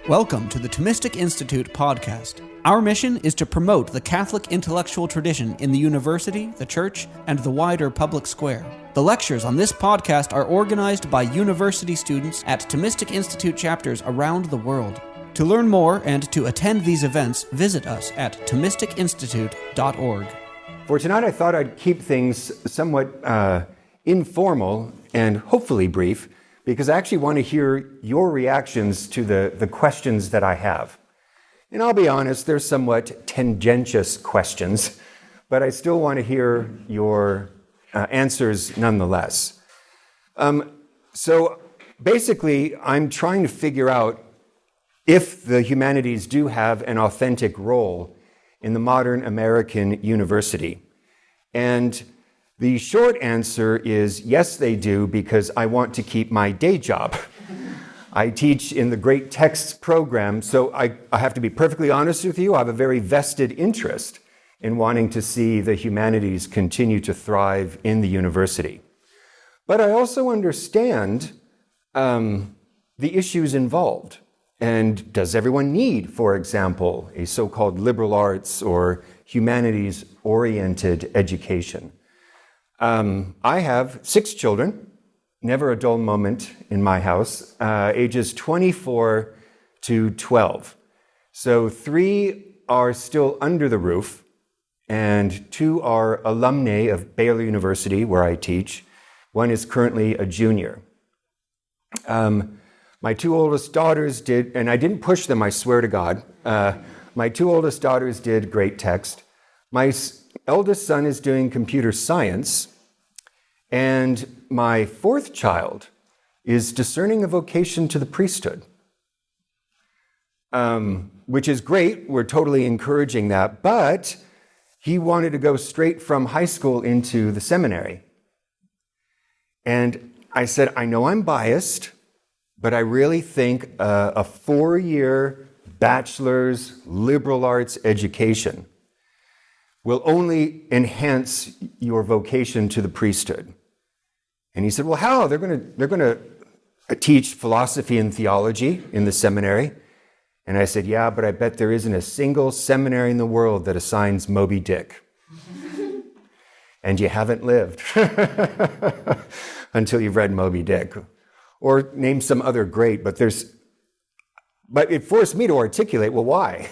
Welcome to the Thomistic Institute podcast. Our mission is to promote the Catholic intellectual tradition in the university, the church, and the wider public square. The lectures on this podcast are organized by university students at Thomistic Institute chapters around the world. To learn more and to attend these events, visit us at thomisticinstitute.org. For tonight, I thought I'd keep things somewhat informal and hopefully brief, because I actually want to hear your reactions to the questions that I have. And I'll be honest, they're somewhat tendentious questions, but I still want to hear your answers nonetheless. So basically, I'm trying to figure out if the humanities do have an authentic role in the modern American university. And the short answer is yes, they do, because I want to keep my day job. I teach in the Great Texts program, so I have to be perfectly honest with you. I have a very vested interest in wanting to see the humanities continue to thrive in the university. But I also understand the issues involved. And does everyone need, for example, a so-called liberal arts or humanities-oriented education? I have 6 children, never a dull moment in my house, ages 24 to 12. So 3 are still under the roof, and 2 are alumni of Baylor University, where I teach. 1 is currently a junior. My 2 oldest daughters did, and I didn't push them, I swear to God. My 2 oldest daughters did Great Text. My eldest son is doing computer science, and my 4th child is discerning a vocation to the priesthood, which is great. We're totally encouraging that, but he wanted to go straight from high school into the seminary. And I said, I know I'm biased, but I really think a 4-year bachelor's liberal arts education will only enhance your vocation to the priesthood. And he said, well, how? They're going to teach philosophy and theology in the seminary. And I said, yeah, but I bet there isn't a single seminary in the world that assigns Moby Dick. And you haven't lived until you've read Moby Dick. Or name some other great, but it forced me to articulate, well, why?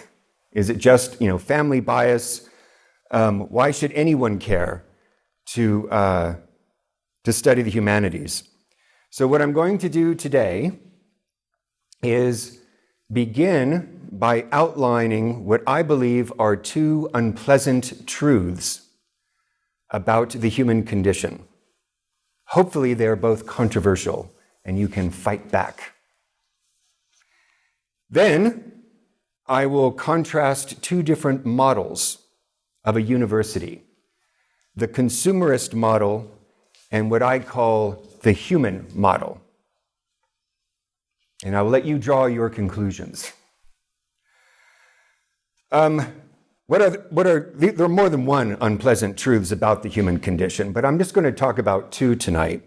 Is it just, family bias? Why should anyone care to study the humanities? So what I'm going to do today is begin by outlining what I believe are 2 unpleasant truths about the human condition. Hopefully they're both controversial and you can fight back. Then I will contrast 2 different models of a university, the Consumerist Model and what I call the human model. And I will let you draw your conclusions. There are more than one unpleasant truths about the human condition, but I'm just going to talk about 2 tonight.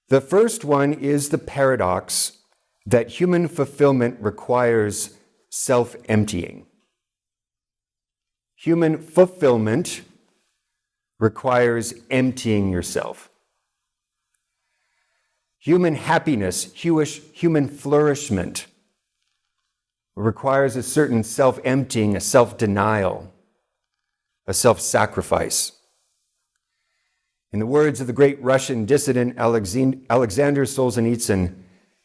The first one is the paradox that human fulfillment requires self-emptying. Human fulfillment requires emptying yourself. Human happiness, human flourishment requires a certain self-emptying, a self-denial, a self-sacrifice. In the words of the great Russian dissident Alexander Solzhenitsyn,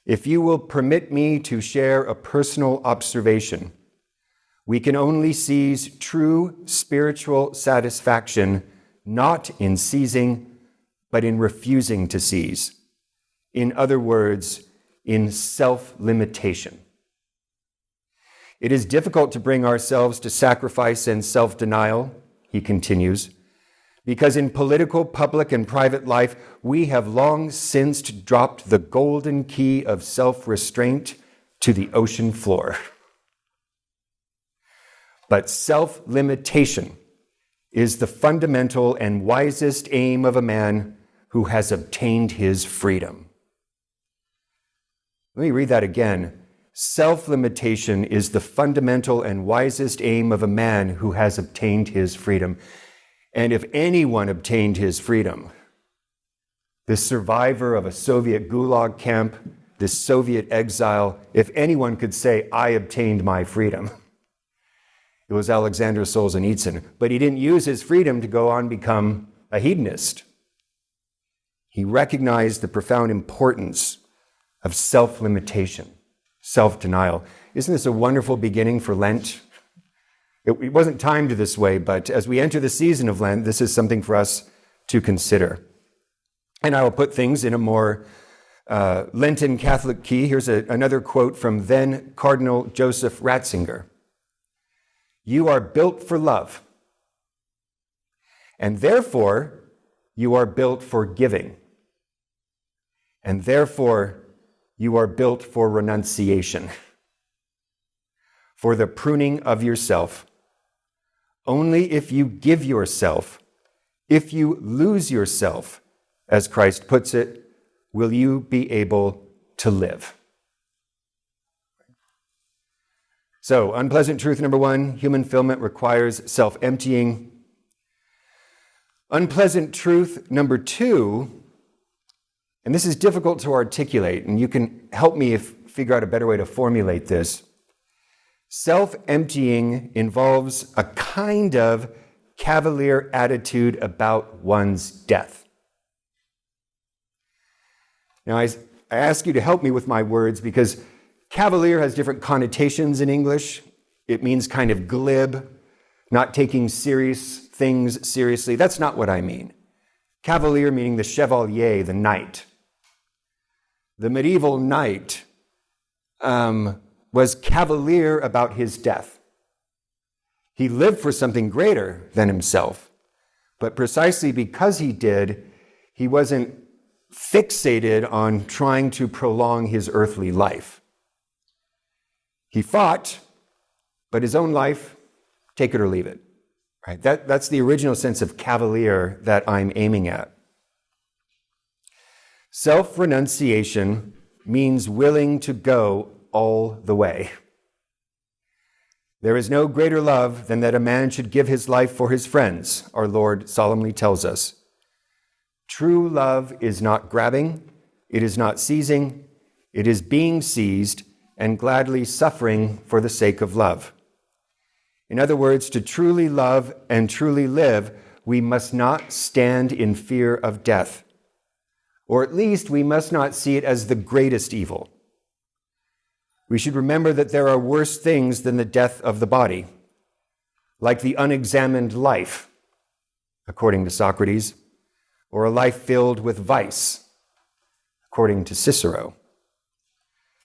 if you will permit me to share a personal observation, we can only seize true spiritual satisfaction not in seizing, but in refusing to seize. In other words, in self-limitation. It is difficult to bring ourselves to sacrifice and self-denial, he continues, because in political, public, and private life, we have long since dropped the golden key of self-restraint to the ocean floor. But self-limitation is the fundamental and wisest aim of a man who has obtained his freedom. Let me read that again. self-limitation is the fundamental and wisest aim of a man who has obtained his freedom. And if anyone obtained his freedom, this survivor of a Soviet gulag camp, this Soviet exile, if anyone could say, I obtained my freedom, it was Alexander Solzhenitsyn. But he didn't use his freedom to go on and become a hedonist. He recognized the profound importance of self-limitation, self-denial. Isn't this a wonderful beginning for Lent? It wasn't timed this way, but as we enter the season of Lent, this is something for us to consider. And I will put things in a more Lenten Catholic key. Here's another quote from then Cardinal Joseph Ratzinger. You are built for love, and therefore you are built for giving, and therefore you are built for renunciation, for the pruning of yourself. Only if you give yourself, if you lose yourself, as Christ puts it, will you be able to live. So, unpleasant truth number one, human fulfillment requires self-emptying. Unpleasant truth number two, and this is difficult to articulate, and you can help me figure out a better way to formulate this. Self-emptying involves a kind of cavalier attitude about one's death. Now, I ask you to help me with my words because cavalier has different connotations in English. It means kind of glib, not taking serious things seriously. That's not what I mean. Cavalier meaning the chevalier, the knight. The medieval knight was cavalier about his death. He lived for something greater than himself, but precisely because he did, he wasn't fixated on trying to prolong his earthly life. He fought, but his own life, take it or leave it. Right? That's the original sense of cavalier that I'm aiming at. Self-renunciation means willing to go all the way. There is no greater love than that a man should give his life for his friends, our Lord solemnly tells us. True love is not grabbing, it is not seizing, it is being seized and gladly suffering for the sake of love. In other words, to truly love and truly live, we must not stand in fear of death, or at least we must not see it as the greatest evil. We should remember that there are worse things than the death of the body, like the unexamined life, according to Socrates, or a life filled with vice, according to Cicero.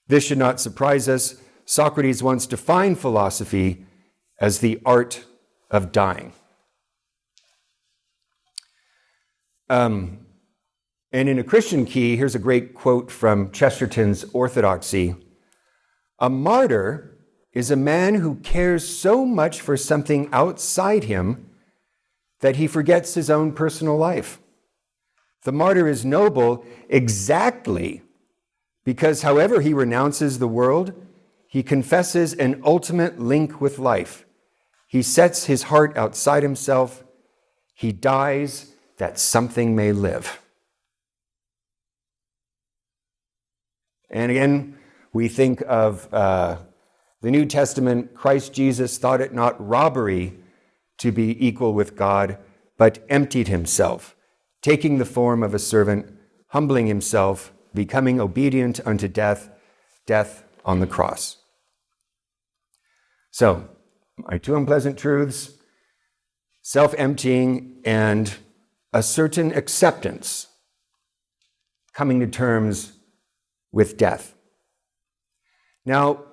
This should not surprise us. Socrates once defined philosophy as the art of dying. And in a Christian key, here's a great quote from Chesterton's Orthodoxy. A martyr is a man who cares so much for something outside him that he forgets his own personal life. The martyr is noble exactly because however he renounces the world, he confesses an ultimate link with life. He sets his heart outside himself. He dies that something may live. And again, we think of the New Testament. Christ Jesus thought it not robbery to be equal with God, but emptied himself, taking the form of a servant, humbling himself, becoming obedient unto death, death on the cross. So, my two unpleasant truths, self-emptying and a certain acceptance, coming to terms with death. Now,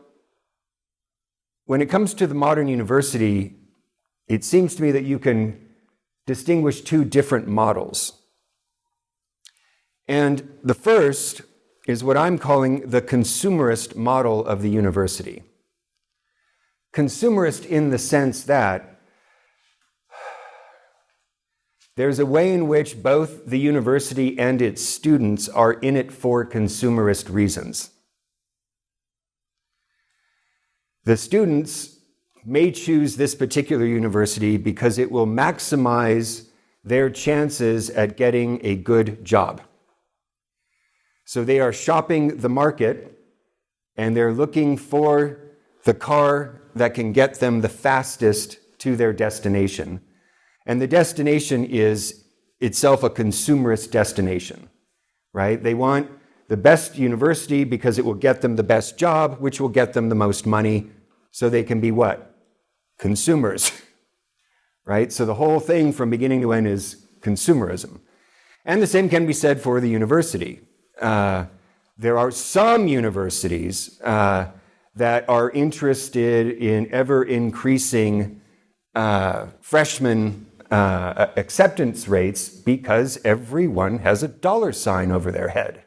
when it comes to the modern university, it seems to me that you can distinguish two different models. And the first is what I'm calling the consumerist model of the university. Consumerist in the sense that there's a way in which both the university and its students are in it for consumerist reasons. the students may choose this particular university because it will maximize their chances at getting a good job. So they are shopping the market and they're looking for the car that can get them the fastest to their destination. And the destination is itself a consumerist destination, right? They want the best university because it will get them the best job, which will get them the most money, so they can be what? Consumers, right? So the whole thing from beginning to end is consumerism. And the same can be said for the university. There are some universities that are interested in ever-increasing freshman acceptance rates because everyone has a dollar sign over their head,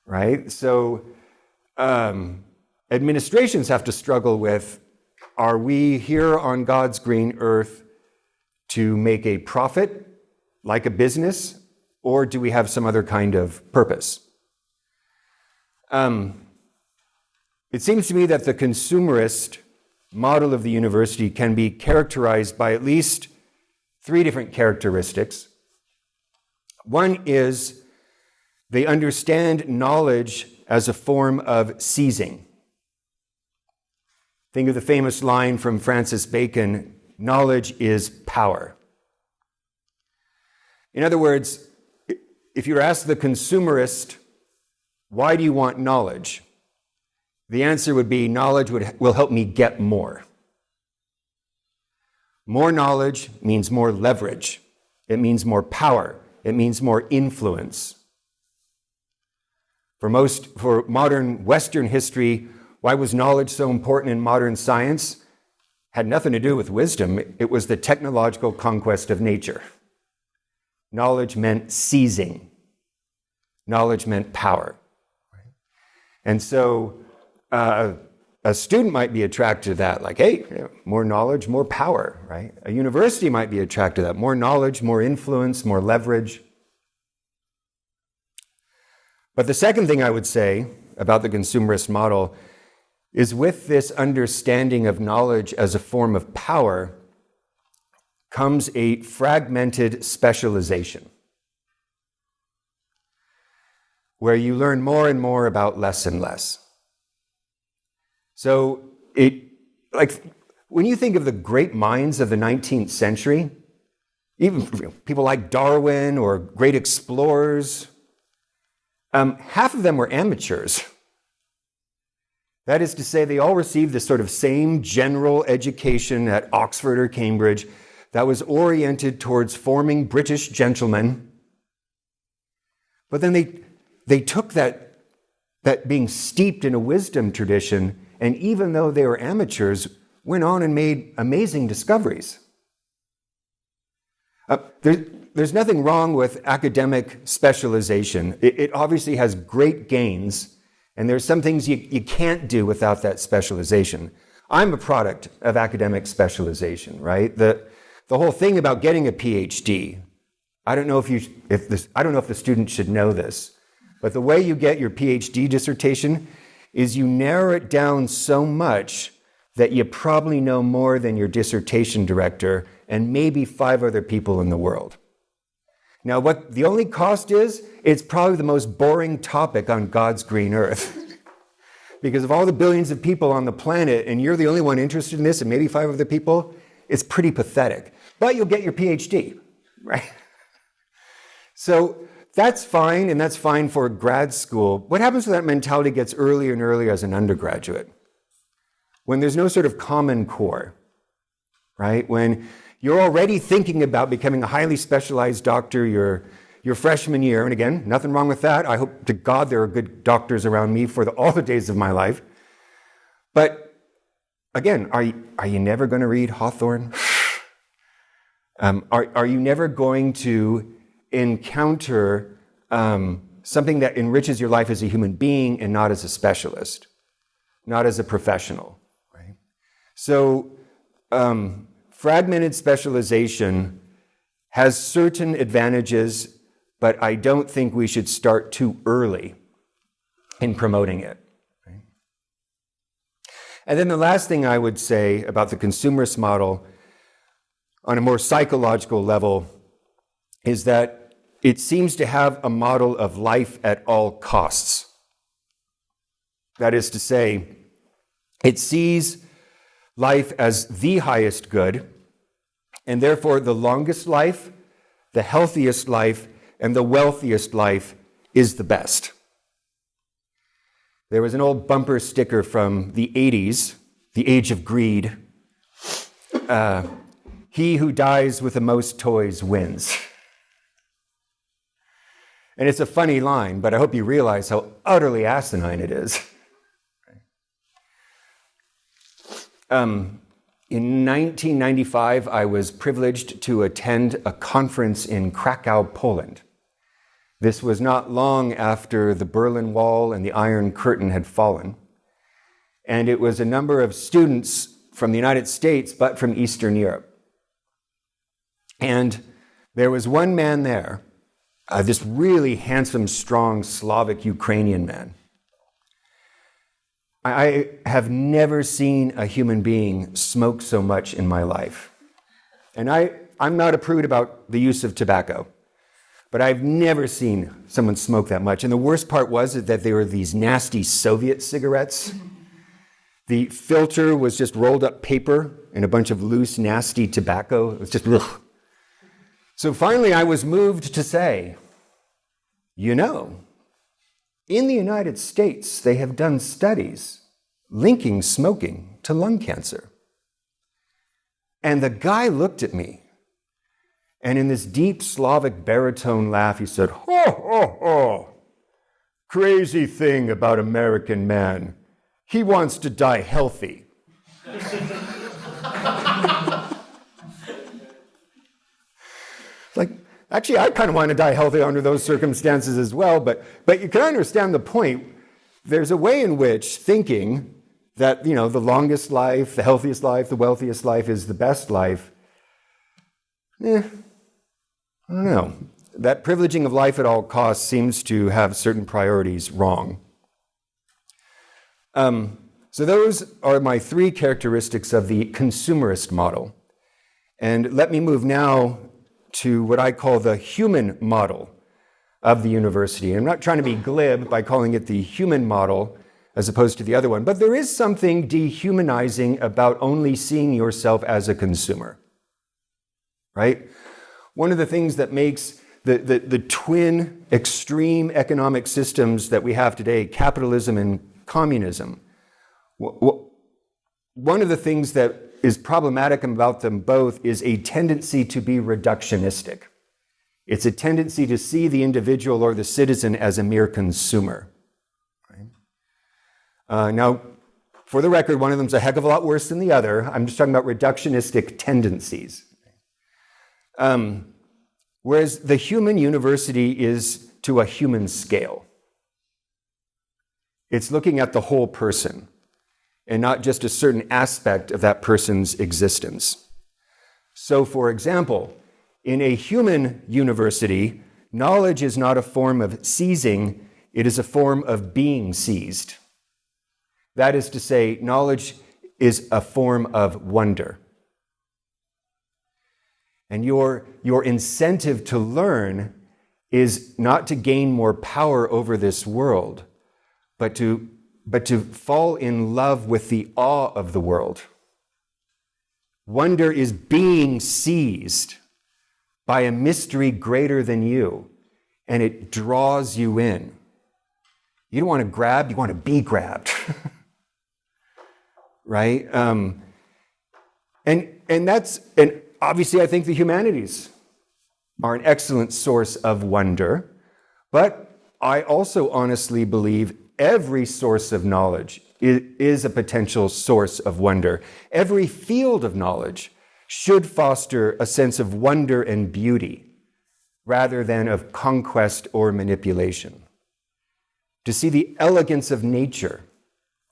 right? So administrations have to struggle with, are we here on God's green earth to make a profit, like a business, or do we have some other kind of purpose? It seems to me that the consumerist model of the university can be characterized by at least 3 different characteristics. One is they understand knowledge as a form of seizing. Think of the famous line from Francis Bacon, knowledge is power. In other words, if you were asked the consumerist, why do you want knowledge? The answer would be, knowledge will help me get more. More knowledge means more leverage. It means more power. It means more influence. For modern Western history, why was knowledge so important in modern science? Had nothing to do with wisdom. It was the technological conquest of nature. Knowledge meant seizing. Knowledge meant power. And so a student might be attracted to that, like, hey, more knowledge, more power, right? A university might be attracted to that, more knowledge, more influence, more leverage. But the second thing I would say about the consumerist model is, with this understanding of knowledge as a form of power comes a fragmented specialization, where you learn more and more about less and less. So when you think of the great minds of the 19th century, even people like Darwin or great explorers, half of them were amateurs. That is to say, they all received this sort of same general education at Oxford or Cambridge that was oriented towards forming British gentlemen. But then they took that being steeped in a wisdom tradition, and even though they were amateurs, went on and made amazing discoveries. There's nothing wrong with academic specialization. It obviously has great gains, and there's some things you can't do without that specialization. I'm a product of academic specialization, right? The whole thing about getting a PhD, I don't know if the student should know this, but the way you get your PhD dissertation is you narrow it down so much that you probably know more than your dissertation director and maybe 5 other people in the world. Now, what the only cost is, it's probably the most boring topic on God's green earth. Because of all the billions of people on the planet, and you're the only one interested in this, and maybe 5 other people, it's pretty pathetic. But you'll get your PhD, right? So that's fine, and that's fine for grad school. What happens when that mentality gets earlier and earlier as an undergraduate? When there's no sort of common core, right? When you're already thinking about becoming a highly specialized doctor your freshman year, and again, nothing wrong with that. I hope to God there are good doctors around me for all the days of my life. But again, are you never going to read Hawthorne? Are you never going to encounter something that enriches your life as a human being and not as a specialist, not as a professional, right? So fragmented specialization has certain advantages, but I don't think we should start too early in promoting it. Right? And then the last thing I would say about the consumerist model on a more psychological level is that it seems to have a model of life at all costs. That is to say, it sees life as the highest good, and therefore the longest life, the healthiest life, and the wealthiest life is the best. There was an old bumper sticker from the 80s, the age of greed. He who dies with the most toys wins. And it's a funny line, but I hope you realize how utterly asinine it is. In 1995, I was privileged to attend a conference in Krakow, Poland. This was not long after the Berlin Wall and the Iron Curtain had fallen. And it was a number of students from the United States, but from Eastern Europe. And there was one man there, this really handsome, strong Slavic Ukrainian man. I have never seen a human being smoke so much in my life. And I'm not a prude about the use of tobacco, but I've never seen someone smoke that much. And the worst part was that they were these nasty Soviet cigarettes. The filter was just rolled up paper and a bunch of loose, nasty tobacco. It was just, ugh. So finally I was moved to say, you know, in the United States, they have done studies linking smoking to lung cancer. And the guy looked at me, and in this deep Slavic baritone laugh, he said, "Ho, ho, ho, crazy thing about American man. He wants to die healthy." Like, actually, I kind of want to die healthy under those circumstances as well, but you can understand the point. There's a way in which thinking that, you know, the longest life, the healthiest life, the wealthiest life is the best life, I don't know. That privileging of life at all costs seems to have certain priorities wrong. So those are my three characteristics of the consumerist model. And let me move now to what I call the human model of the university. I'm not trying to be glib by calling it the human model as opposed to the other one, but there is something dehumanizing about only seeing yourself as a consumer, right? One of the things that makes the twin extreme economic systems that we have today, capitalism and communism, one of the things that is problematic about them both is a tendency to be reductionistic. It's a tendency to see the individual or the citizen as a mere consumer. Right? Now, for the record, one of them is a heck of a lot worse than the other. I'm just talking about reductionistic tendencies. Whereas the human university is to a human scale. It's looking at the whole person and not just a certain aspect of that person's existence. So, for example, in a human university, knowledge is not a form of seizing, it is a form of being seized. That is to say, knowledge is a form of wonder. And your incentive to learn is not to gain more power over this world, but to fall in love with the awe of the world. Wonder is being seized by a mystery greater than you, and it draws you in. You don't want to grab, you want to be grabbed. Right? And obviously I think the humanities are an excellent source of wonder, but I also honestly believe every source of knowledge is a potential source of wonder. Every field of knowledge should foster a sense of wonder and beauty rather than of conquest or manipulation. To see the elegance of nature,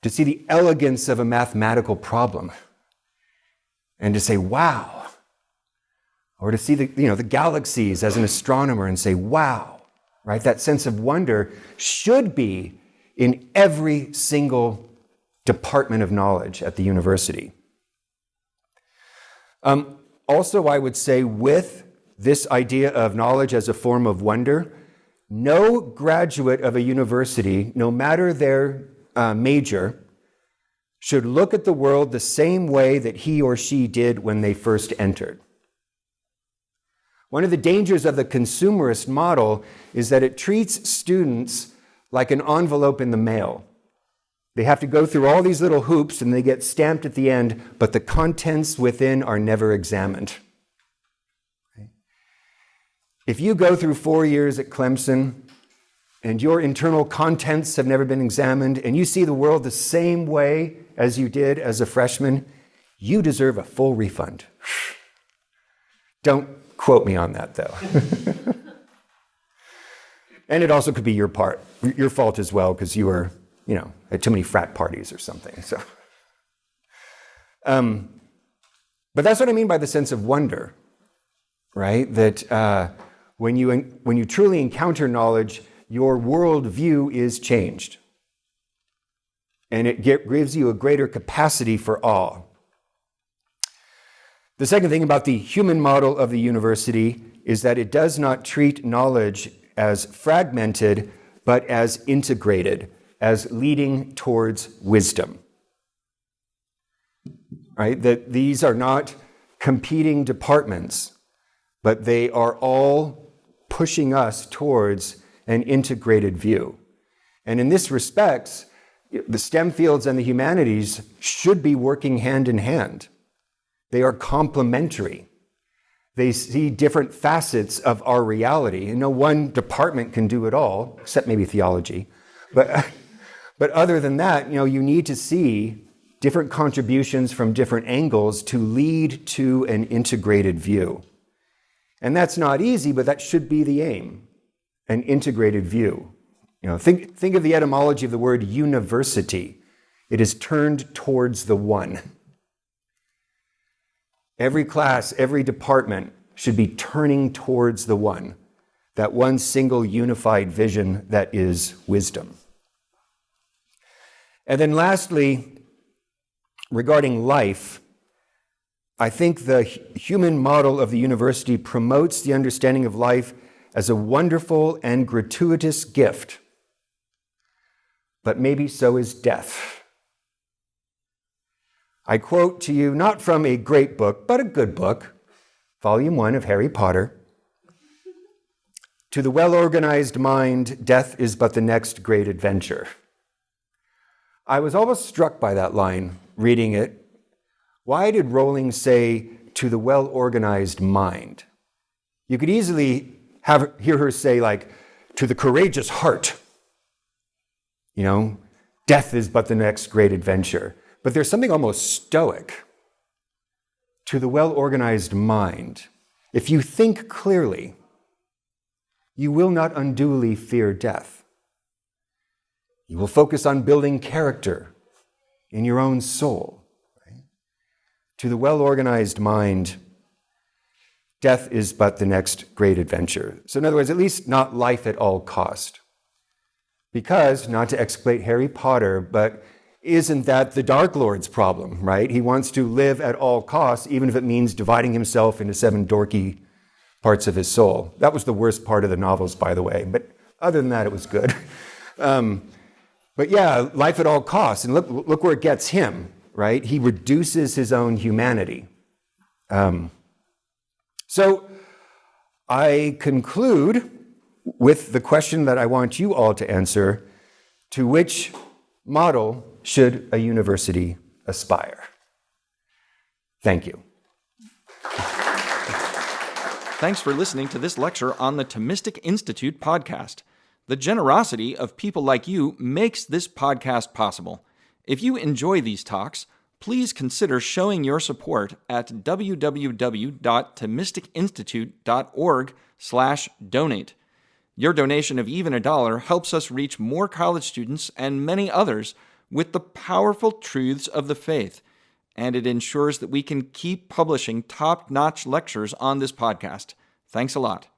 to see the elegance of a mathematical problem, and to say, wow, or to see the galaxies as an astronomer and say, wow, right? That sense of wonder should be in every single department of knowledge at the university. Also, I would say with this idea of knowledge as a form of wonder, no graduate of a university, no matter their major, should look at the world the same way that he or she did when they first entered. One of the dangers of the consumerist model is that it treats students like an envelope in the mail. They have to go through all these little hoops and they get stamped at the end, but the contents within are never examined. If you go through 4 years at Clemson and your internal contents have never been examined and you see the world the same way as you did as a freshman, you deserve a full refund. Don't quote me on that, though. And it also could be your fault as well, because you were, at too many frat parties or something. So, but that's what I mean by the sense of wonder, right? That when you truly encounter knowledge, your worldview is changed, and it gives you a greater capacity for awe. The second thing about the human model of the university is that it does not treat knowledge as fragmented, but as integrated, as leading towards wisdom. Right? That these are not competing departments, but they are all pushing us towards an integrated view. And in this respect, the STEM fields and the humanities should be working hand in hand. They are complementary. They see different facets of our reality. And no one department can do it all, except maybe theology. But other than that, you need to see different contributions from different angles to lead to an integrated view. And that's not easy, but that should be the aim, an integrated view. Think of the etymology of the word university. It is turned towards the one. Every class, every department should be turning towards the one, that one single unified vision that is wisdom. And then lastly, regarding life, I think the human model of the university promotes the understanding of life as a wonderful and gratuitous gift. But maybe so is death. I quote to you not from a great book, but a good book, Volume 1 of Harry Potter. To the well-organized mind, death is but the next great adventure. I was almost struck by that line, reading it. Why did Rowling say, to the well-organized mind? You could easily hear her say, to the courageous heart. Death is but the next great adventure. But there's something almost stoic to the well-organized mind. If you think clearly, you will not unduly fear death. You will focus on building character in your own soul. Right? To the well-organized mind, death is but the next great adventure. So in other words, at least not life at all cost. Because, not to exploit Harry Potter, but isn't that the Dark Lord's problem, right? He wants to live at all costs, even if it means dividing himself into 7 dorky parts of his soul. That was the worst part of the novels, by the way. But other than that, it was good. But yeah, life at all costs. And look where it gets him, right? He reduces his own humanity. So I conclude with the question that I want you all to answer: to which model should a university aspire? Thank you. Thanks for listening to this lecture on the Thomistic Institute podcast. The generosity of people like you makes this podcast possible. If you enjoy these talks, please consider showing your support at www.thomisticinstitute.org/donate. Your donation of even $1 helps us reach more college students and many others with the powerful truths of the faith, and it ensures that we can keep publishing top-notch lectures on this podcast. Thanks a lot.